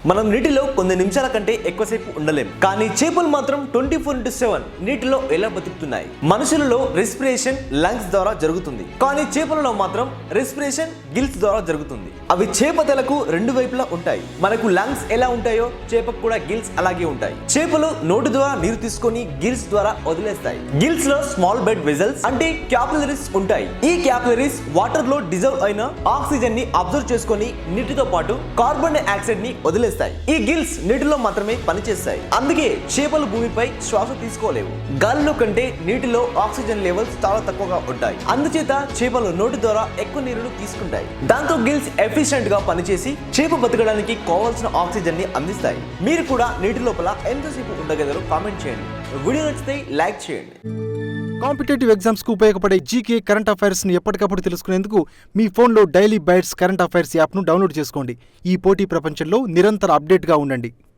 మనం నీటిలో కొన్ని నిమిషాల కంటే ఎక్కువసేపు ఉండలేం, కానీ చేపలు మాత్రం 24/7 నీటిలో ఎలా బతుకుతున్నాయి? మనుషులలో రెస్పిరేషన్ లంగ్స్ ద్వారా జరుగుతుంది, కానీ చేపలలో మాత్రం రెస్పిరేషన్ గిల్స్ ద్వారా జరుగుతుంది. అవి చేప తలకు రెండు వైపులా ఉంటాయి. మనకు లంగ్స్ ఎలా ఉంటాయో చేపకు కూడా గిల్స్ అలాగే ఉంటాయి. చేపలు నోటి ద్వారా నీరు తీసుకొని గిల్స్ ద్వారా వదిలేస్తాయి. గిల్స్ లో స్మాల్ బ్లడ్ వెజల్స్ అంటే క్యాపిలరీస్ ఉంటాయి. ఈ క్యాపిలరీస్ వాటర్ లో డిజర్వ్ అయిన ఆక్సిజన్ ని అబ్జర్వ్ చేసుకొని నీటితో పాటు కార్బన్ డైఆక్సైడ్ ని వదిలేస్తాయి. ఈ గిల్స్ నీటిలో మాత్రమే పనిచేస్తాయి. అందుకే చేపలు భూమిపై శ్వాస తీసుకోలేవు. గాలిలో కంటే నీటిలో ఆక్సిజన్ లెవెల్స్ చాలా తక్కువగా ఉంటాయి. అందుచేత చేపలు నోటి ద్వారా ఎక్కువ నీరును తీసుకుంటాయి. దాంతో గిల్స్ ఎఫిషియెంట్ గా పనిచేసి చేప బతకడానికి కావాల్సిన ఆక్సిజన్ ని అందిస్తాయి. మీరు కూడా నీటి లోపల ఎంతసేపు ఉండగలరో కామెంట్ చేయండి. వీడియో నచ్చితే లైక్ చేయండి. కాంపిటేటివ్ ఎగ్జామ్స్ కు ఉపయోగపడే జీకే కరెంట్ అఫైర్స్ ని ఎప్పటికప్పుడు తెలుసుకునేందుకు మీ ఫోన్లో డైలీ బైట్స్ కరెంట్ అఫైర్స్ యాప్ను డౌన్లోడ్ చేసుకోండి. ఈ పోటీ ప్రపంచంలో నిరంతర అప్డేట్ గా ఉండండి.